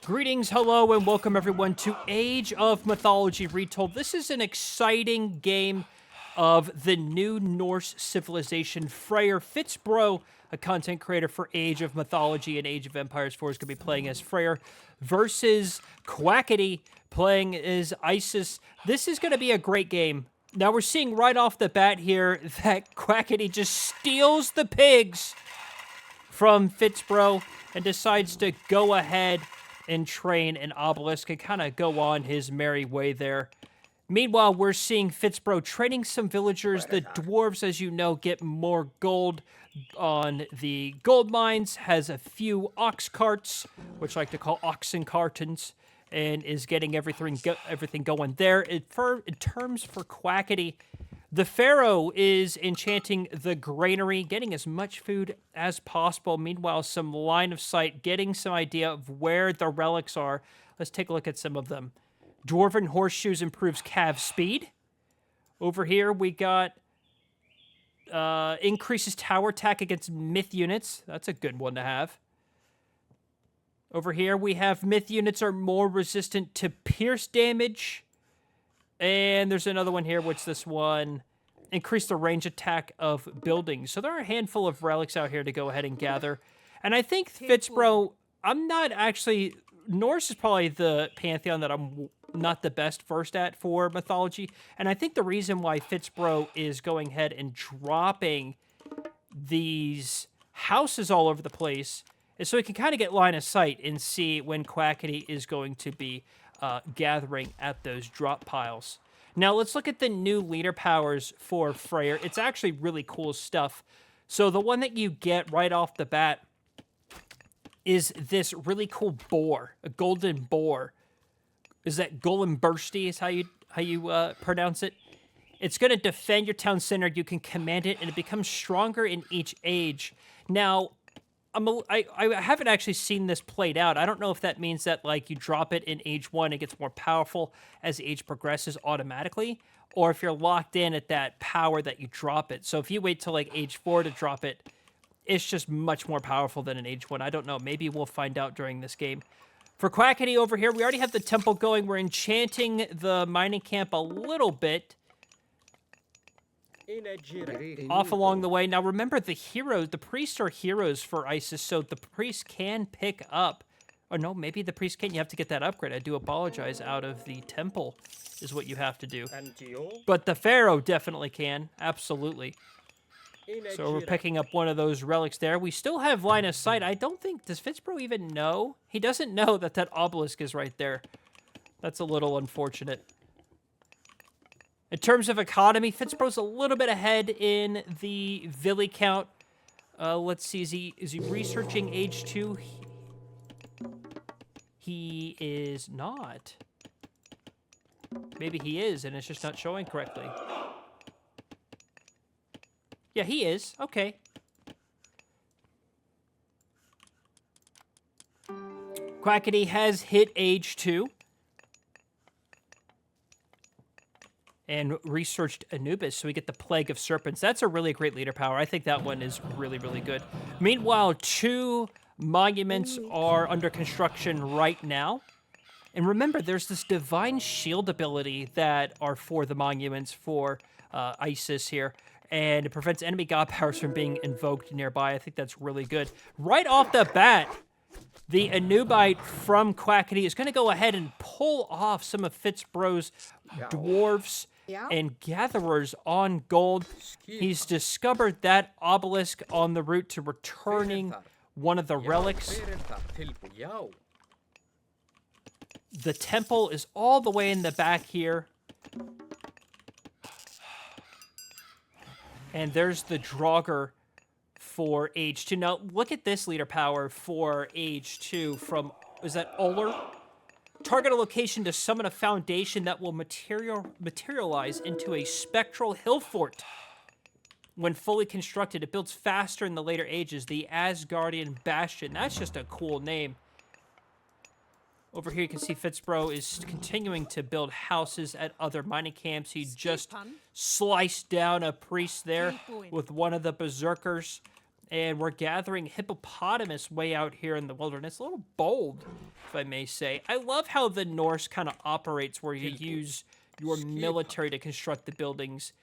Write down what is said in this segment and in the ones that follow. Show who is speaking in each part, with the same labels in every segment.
Speaker 1: Greetings, hello, and welcome everyone to Age of Mythology Retold. This is an exciting game of the new Norse civilization. Freyr, FitzBro, a content creator for Age of Mythology and Age of Empires 4, is going to be playing as Freyr, versus Quacky, playing as Isis. This is going to be a great game. Now, we're seeing right off the bat here that Quacky just steals the pigs from FitzBro and decides to go ahead and train an obelisk and kind of go on his merry way there. Meanwhile, we're seeing FitzBro training some villagers. The dwarves, as you know, get more gold on the gold mines, has a few ox carts, which I like to call oxen cartons, and is getting everything going there. In terms for Quacky, the Pharaoh is enchanting the granary, getting as much food as possible. Meanwhile, some line of sight, getting some idea of where the relics are. Let's take a look at some of them. Dwarven Horseshoes improves cav speed. Over here, we got increases tower attack against myth units. That's a good one to have. Over here, we have myth units are more resistant to pierce damage. And there's another one here. What's this one? Increase the range attack of buildings. So there are a handful of relics out here to go ahead and gather. And I think FitzBro, I'm not actually... Norse is probably the pantheon that I'm not the best versed at for mythology. And I think the reason why FitzBro is going ahead and dropping these houses all over the place is so he can kind of get line of sight and see when Quacky is going to be gathering at those drop piles. Now, let's look at the new leader powers for Freyr. It's actually really cool stuff. So the one that you get right off the bat is this really cool boar, a golden boar. Is that Golembursty is how you pronounce it? It's going to defend your town center. You can command it, and it becomes stronger in each age. Now, I haven't actually seen this played out. I don't know if that means that, like, you drop it in age 1, it gets more powerful as age progresses automatically, or if you're locked in at that power that you drop it. So if you wait till, like, age 4 to drop it, it's just much more powerful than in age 1. I don't know. Maybe we'll find out during this game. For Quacky over here, we already have the temple going. We're enchanting the mining camp a little bit. Off along the way. Now remember, the priests are heroes for Isis, so the priest can pick up. Oh no, maybe the priest can't. You have to get that upgrade. I do apologize. Out of the temple is what you have to do. But the Pharaoh definitely can. Absolutely. So we're picking up one of those relics there. We still have line of sight. I don't think... Does FitzBro even know? He doesn't know that that obelisk is right there. That's a little unfortunate. In terms of economy, FitzBro's a little bit ahead in the Villi count. Let's see, is he researching age 2? He is not. Maybe he is, and it's just not showing correctly. Yeah, he is. Okay. Quacky has hit age 2. And researched Anubis, so we get the Plague of Serpents. That's a really great leader power. I think that one is really, really good. Meanwhile, 2 monuments are under construction right now. And remember, there's this Divine Shield ability that are for the monuments for Isis here. And it prevents enemy god powers from being invoked nearby. I think that's really good. Right off the bat, the Anubite from Quacky is going to go ahead and pull off some of FitzBro's dwarves and gatherers on gold. He's discovered that obelisk on the route to returning one of the relics. The temple is all the way in the back here. And there's the Draugr for age 2. Now, look at this leader power for age 2 from, is that Uller? Target a location to summon a foundation that will materialize into a spectral hill fort. When fully constructed, it builds faster in the later ages. The Asgardian Bastion. That's just a cool name. Over here, you can see FitzBro is continuing to build houses at other mining camps. He just sliced down a priest there with one of the berserkers. And we're gathering hippopotamus way out here in the wilderness. A little bold, if I may say. I love how the Norse kind of operates, where you use your military to construct the buildings,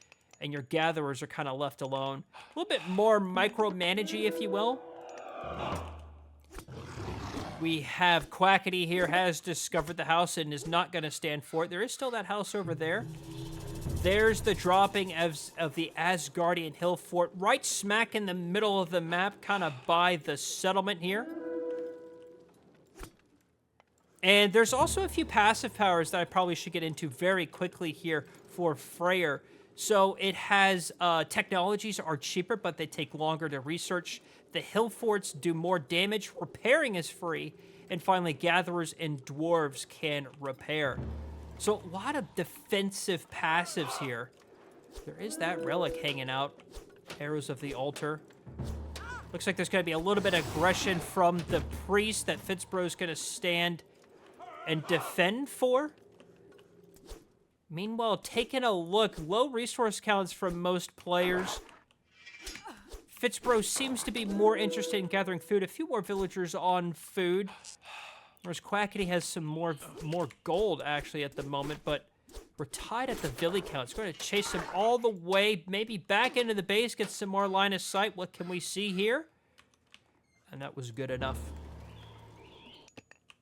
Speaker 1: and your gatherers are kind of left alone. A little bit more micromanagey, if you will. We have Quackity here, has discovered the house and is not going to stand for it. There is still that house over there. There's the dropping of the Asgardian hill fort, right smack in the middle of the map, kind of by the settlement here. And there's also a few passive powers that I probably should get into very quickly here for Freyr. So it has technologies are cheaper, but they take longer to research. The hill forts do more damage. Repairing is free. And finally, gatherers and dwarves can repair. So a lot of defensive passives here. There is that relic hanging out. Arrows of the altar. Looks like there's going to be a little bit of aggression from the priest that FitzBro is going to stand and defend for. Meanwhile, taking a look, low resource counts from most players. FitzBro seems to be more interested in gathering food. A few more villagers on food. Whereas Quackity has some more gold, actually, at the moment, but we're tied at the Villy count. It's going to chase him all the way, maybe back into the base, get some more line of sight. What can we see here? And that was good enough.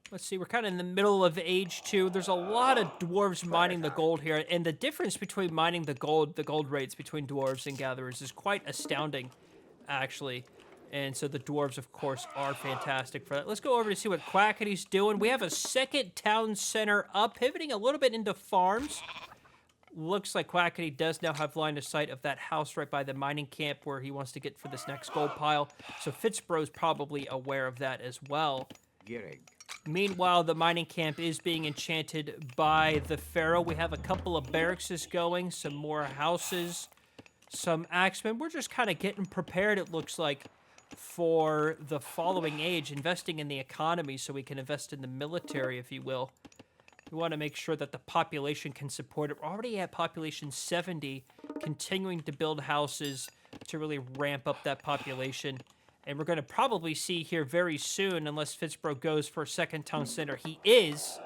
Speaker 1: Let's see, we're kind of in the middle of age 2. There's a lot of dwarves mining the gold here, and the difference between mining the gold rates between dwarves and gatherers is quite astounding, actually. And so the dwarves, of course, are fantastic for that. Let's go over to see what Quackity's doing. We have a second town center up, pivoting a little bit into farms. Looks like Quackity does now have line of sight of that house right by the mining camp where he wants to get for this next gold pile. So FitzBro's probably aware of that as well. Meanwhile, the mining camp is being enchanted by the Pharaoh. We have a couple of barracks going, some more houses, some axemen. We're just kind of getting prepared, it looks like, for the following age, investing in the economy so we can invest in the military, if you will. We want to make sure that the population can support it. We're already at population 70, continuing to build houses to really ramp up that population. And we're going to probably see here very soon, unless FitzBro goes for a second town center. He is.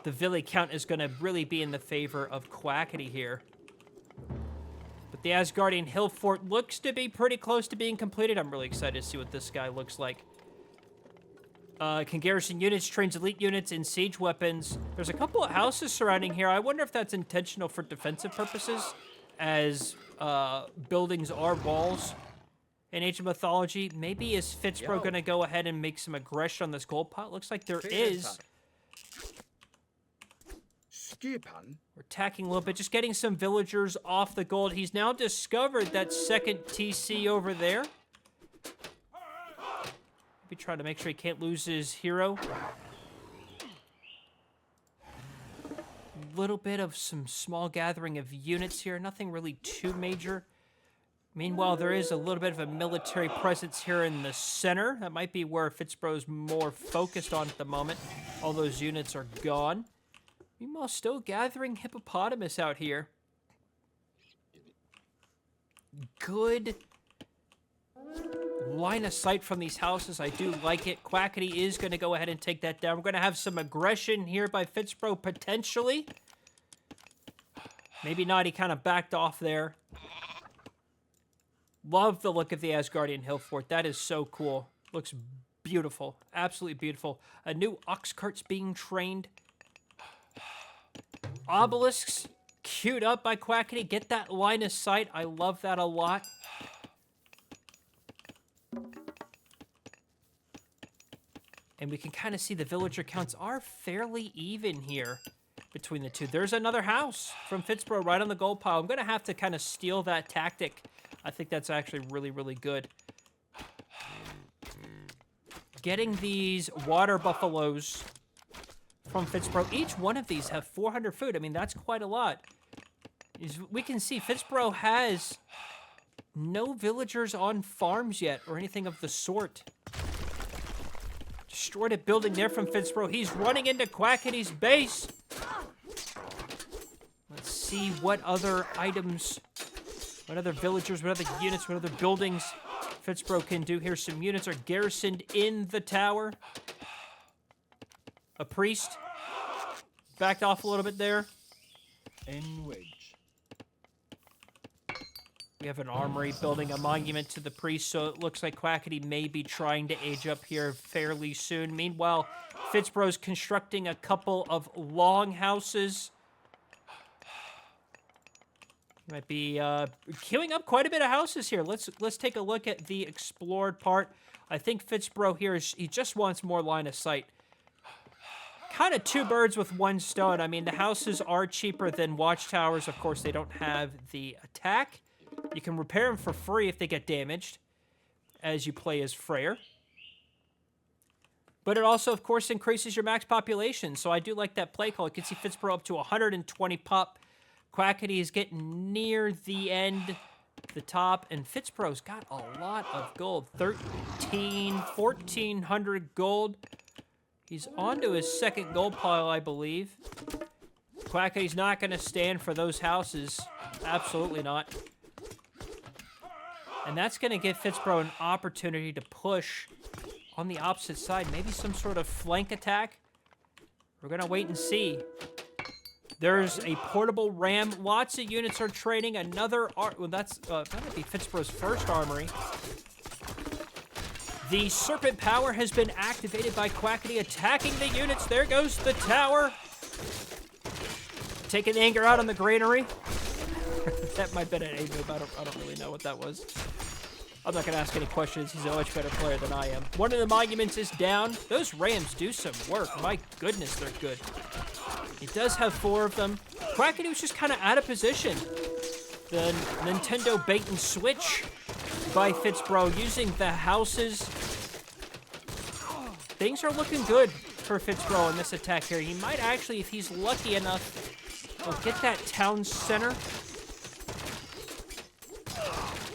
Speaker 1: The Villy count is going to really be in the favor of Quackity here. But the Asgardian hill fort looks to be pretty close to being completed. I'm really excited to see what this guy looks like. Can garrison units, trains elite units in siege weapons. There's a couple of houses surrounding here. I wonder if that's intentional for defensive purposes, as buildings are walls. In Age of Mythology, maybe is FitzBro going to go ahead and make some aggression on this gold pot? Looks like there is. We're attacking a little bit, just getting some villagers off the gold. He's now discovered that second TC over there. Maybe trying to make sure he can't lose his hero. A little bit of some small gathering of units here. Nothing really too major. Meanwhile, there is a little bit of a military presence here in the center. That might be where FitzBro's more focused on at the moment. All those units are gone. Meanwhile, still gathering hippopotamus out here. Good line of sight from these houses. I do like it. Quackity is going to go ahead and take that down. We're going to have some aggression here by FitzBro, potentially. Maybe not. He kind of backed off there. Love the look of the Asgardian hill fort. That is so cool. Looks beautiful. Absolutely beautiful. A new ox cart's being trained. Obelisks queued up by Quackity. Get that line of sight. I love that a lot. And we can kind of see the villager counts are fairly even here between the two. There's another house from FitzBro right on the gold pile. I'm going to have to kind of steal that tactic. I think that's actually really, really good. Getting these water buffaloes from FitzBro. Each one of these have 400 food. I mean, that's quite a lot. As we can see, FitzBro has no villagers on farms yet or anything of the sort. Destroyed a building there from FitzBro. He's running into Quackity's base. Let's see what other items, what other villagers, what other units, what other buildings FitzBro can do here. Some units are garrisoned in the tower. A priest backed off a little bit there.
Speaker 2: Enwedge.
Speaker 1: We have an armory building a monument to the priest, so it looks like Quackity may be trying to age up here fairly soon. Meanwhile, FitzBro's constructing a couple of longhouses. Might be queuing up quite a bit of houses here. Let's take a look at the explored part. I think FitzBro here he just wants more line of sight. Kind of two birds with one stone. I mean, the houses are cheaper than watchtowers. Of course, they don't have the attack. You can repair them for free if they get damaged as you play as Freyr. But it also, of course, increases your max population. So I do like that play call. You can see FitzBro up to 120 pop. Quackity is getting near the end, the top, and FitzBro's got a lot of gold. 1,400 gold. He's on to his second gold pile, I believe. Quackity's not going to stand for those houses. Absolutely not. And that's going to give FitzBro an opportunity to push on the opposite side. Maybe some sort of flank attack. We're going to wait and see. There's a portable ram. Lots of units are trading. Another... Well, that might be FitzBro's first armory. The Serpent Power has been activated by Quackity, attacking the units. There goes the tower. Taking anger out on the granary. That might have been an A-move. I don't really know what that was. I'm not going to ask any questions. He's a much better player than I am. One of the monuments is down. Those rams do some work. My goodness, they're good. He does have 4 of them. Quackity was just kind of out of position. The Nintendo bait and switch by FitzBro using the houses. Things are looking good for FitzBro in this attack here. He might actually, if he's lucky enough, get that town center.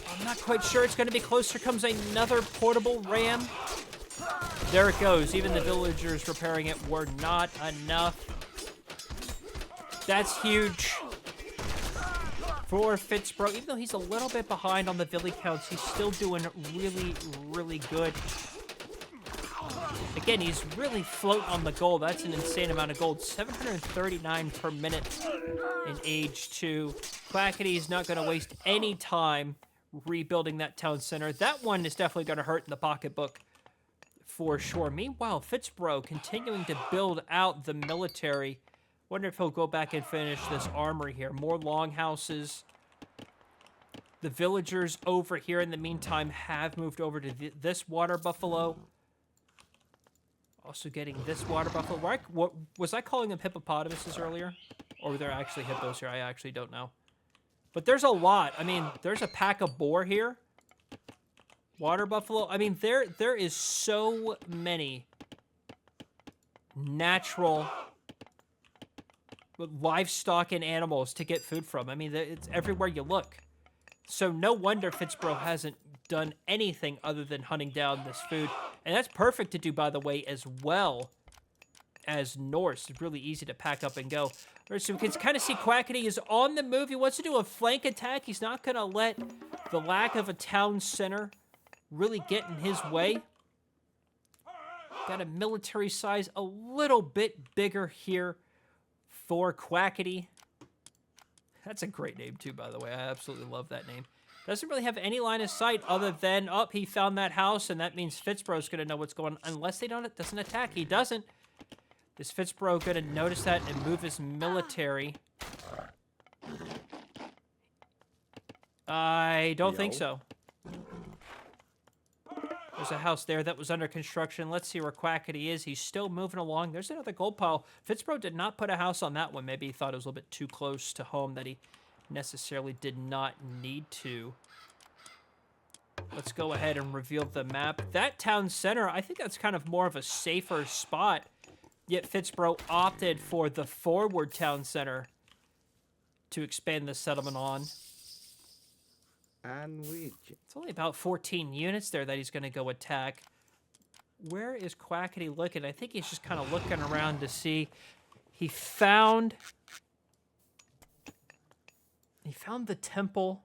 Speaker 1: I'm not quite sure it's going to be close. Here comes another portable ram. There it goes. Even the villagers repairing it were not enough. That's huge for FitzBro. Even though he's a little bit behind on the Villi counts, he's still doing really, really good. Again, he's really floating on the gold. That's an insane amount of gold. 739 per minute in Age 2. Quackity is not going to waste any time rebuilding that town center. That one is definitely going to hurt in the pocketbook for sure. Meanwhile, FitzBro continuing to build out the military. Wonder if he'll go back and finish this armory here. More longhouses. The villagers over here in the meantime have moved over to this water buffalo. Also getting this water buffalo. What was I calling them hippopotamuses earlier? Or were there actually hippos here? I actually don't know. But there's a lot. I mean, there's a pack of boar here. Water buffalo. I mean, there is so many natural livestock and animals to get food from. I mean, it's everywhere you look. So no wonder FitzBro hasn't done anything other than hunting down this food. And that's perfect to do, by the way, as well as Norse. It's really easy to pack up and go. All right, so we can kind of see Quackity is on the move. He wants to do a flank attack. He's not going to let the lack of a town center really get in his way. Got a military size a little bit bigger here for Quackity. That's a great name too, by the way. I absolutely love that name. Doesn't really have any line of sight other than, oh, he found that house, and that means FitzBro's going to know what's going on. Unless they doesn't attack. He doesn't. Is FitzBro going to notice that and move his military? I don't think so. There's a house there that was under construction. Let's see where Quackity is. He's still moving along. There's another gold pile. FitzBro did not put a house on that one. Maybe he thought it was a little bit too close to home that he necessarily did not need to. Let's go ahead and reveal the map. That town center, I think that's kind of more of a safer spot. Yet FitzBro opted for the forward town center to expand the settlement on.
Speaker 2: And
Speaker 1: it's only about 14 units there that he's going to go attack. Where is Quackity looking? I think he's just kind of looking around to see. He found the temple.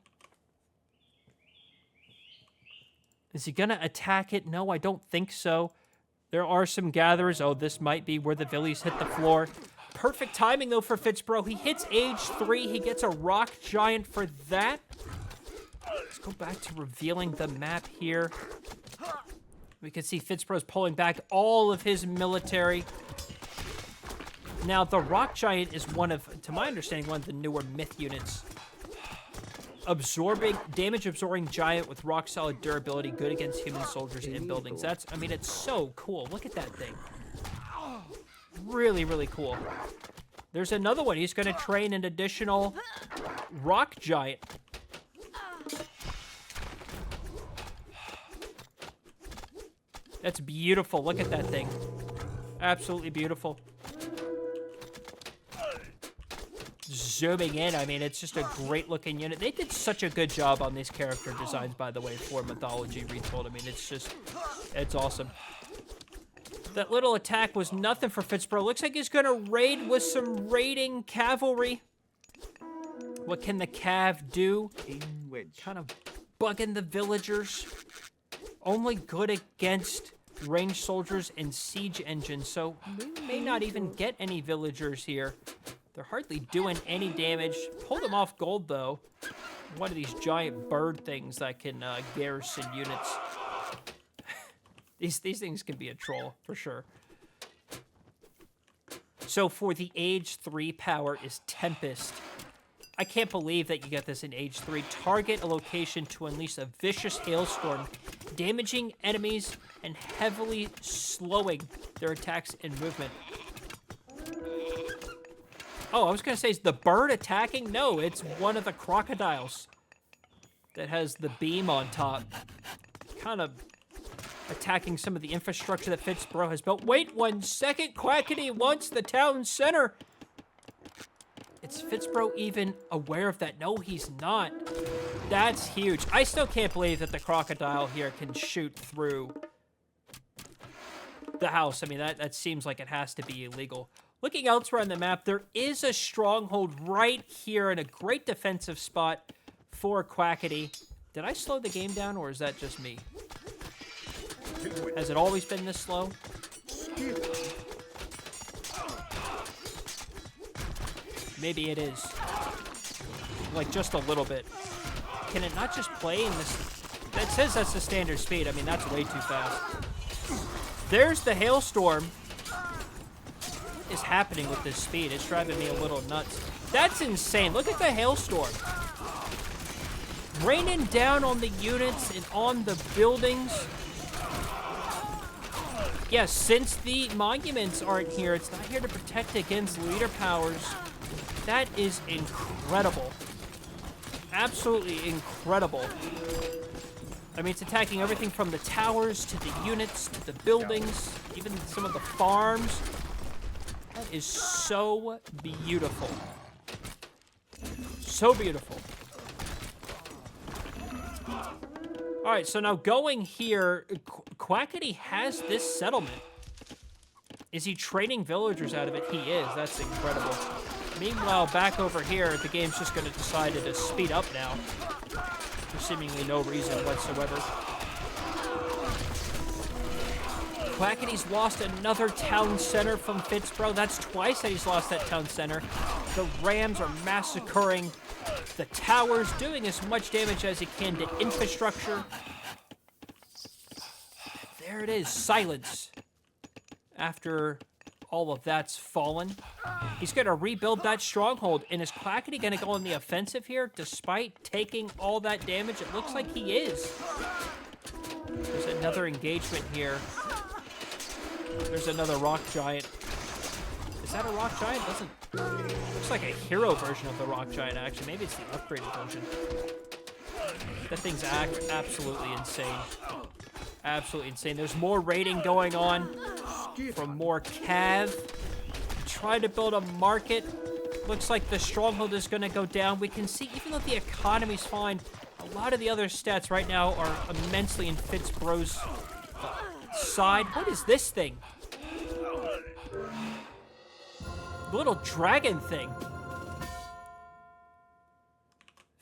Speaker 1: Is he going to attack it? No, I don't think so. There are some gatherers. Oh, this might be where the Villies hit the floor. Perfect timing, though, for FitzBro. He hits age 3. He gets a rock giant for that. Let's go back to revealing the map here. We can see FitzBro's pulling back all of his military. Now, the rock giant is one of, to my understanding, one of the newer myth units. Damage-absorbing giant with rock-solid durability, good against human soldiers and buildings. I mean, it's so cool. Look at that thing. Really, really cool. There's another one. He's going to train an additional rock giant. That's beautiful. Look at that thing. Absolutely beautiful. Zooming in, I mean, it's just a great looking unit. They did such a good job on these character designs, by the way, for Mythology Retold. I mean, it's awesome. That little attack was nothing for FitzBro. Looks like he's gonna raid with some raiding cavalry. What can the cav do? Kind of bugging the villagers. Only good against ranged soldiers and siege engines, so we may not even get any villagers here. They're hardly doing any damage. Pulled them off gold, though. One of these giant bird things that can garrison units. These things can be a troll, for sure. So for the age 3 power is Tempest. I can't believe that you get this in age 3. Target a location to unleash a vicious hailstorm, damaging enemies and heavily slowing their attacks and movement. Oh, I was going to say, is the bird attacking? No, it's one of the crocodiles that has the beam on top. Kind of attacking some of the infrastructure that FitzBro has built. Wait 1 second, Quackity wants the town center. Is FitzBro even aware of that? No, he's not. That's huge. I still can't believe that the crocodile here can shoot through the house. I mean, that seems like it has to be illegal. Looking elsewhere on the map, there is a stronghold right here in a great defensive spot for Quackity. Did I slow the game down, or is that just me? Has it always been this slow? Maybe it is. Like, just a little bit. Can it not just play in this? That says that's the standard speed. I mean, that's way too fast. There's the hailstorm. What is happening with this speed? It's driving me a little nuts. That's insane. Look at the hailstorm. Raining down on the units and on the buildings. Yes, since the monuments aren't here, it's not here to protect against leader powers. That is incredible. Absolutely incredible. I mean, it's attacking everything from the towers to the units to the buildings, even some of the farms. That is so beautiful. So beautiful. All right, so now going here, Quackity has this settlement. Is he trading villagers out of it? He is. That's incredible. Meanwhile, back over here, the game's just going to decide to speed up now. For seemingly no reason whatsoever. Quackity's lost another town center from FitzBro. That's twice that he's lost that town center. The Rams are massacring the towers, doing as much damage as he can to infrastructure. There it is, silence. After all of that's fallen, he's going to rebuild that stronghold. And is Quackity going to go on the offensive here despite taking all that damage? It looks like he is. There's another engagement here. There's another rock giant. Is that a rock giant? Looks like a hero version of the rock giant, actually. Maybe it's the upgraded version. That thing's absolutely insane. Absolutely insane. There's more raiding going on from more cav. Try to build a market. Looks like the stronghold is going to go down. We can see, even though the economy's fine, a lot of the other stats right now are immensely in FitzBro's side. What is this thing? The little dragon thing.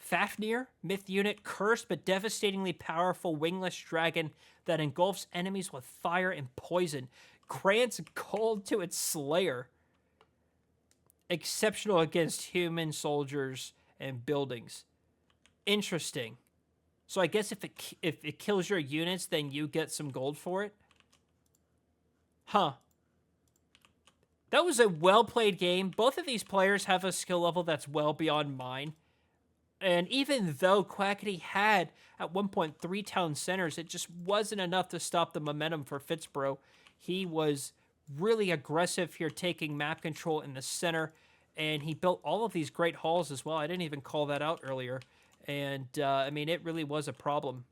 Speaker 1: Fafnir, myth unit, cursed but devastatingly powerful wingless dragon that engulfs enemies with fire and poison. Grants gold to its slayer. Exceptional against human soldiers and buildings. Interesting. So I guess if it kills your units, then you get some gold for it? Huh. That was a well-played game. Both of these players have a skill level that's well beyond mine. And even though Quacky had, at one point, 3 town centers, it just wasn't enough to stop the momentum for FitzBro. He was really aggressive here, taking map control in the center. And he built all of these great halls as well. I didn't even call that out earlier. And, I mean, it really was a problem.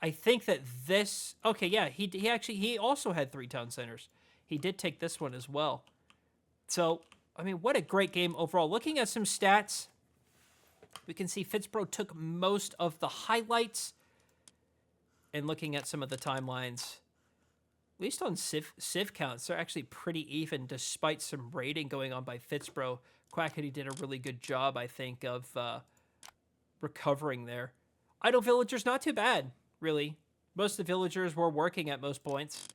Speaker 1: I think that this... Okay, yeah, he also had 3 town centers. He did take this one as well. So, I mean, what a great game overall. Looking at some stats, we can see FitzBro took most of the highlights. And looking at some of the timelines, at least on civ counts, they're actually pretty even despite some raiding going on by FitzBro. Quacky did a really good job, I think, of recovering there. Idle villagers, not too bad, really. Most of the villagers were working at most points.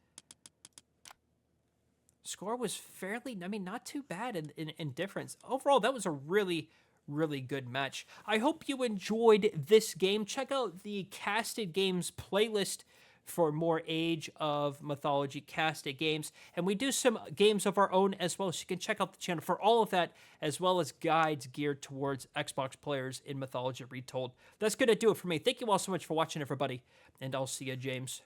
Speaker 1: Score was fairly, I mean, not too bad in difference. Overall, that was a really, really good match. I hope you enjoyed this game. Check out the Casted Games playlist for more Age of Mythology casted games. And we do some games of our own as well, so you can check out the channel for all of that, as well as guides geared towards Xbox players in Mythology Retold. That's going to do it for me. Thank you all so much for watching, everybody, and I'll see you, James.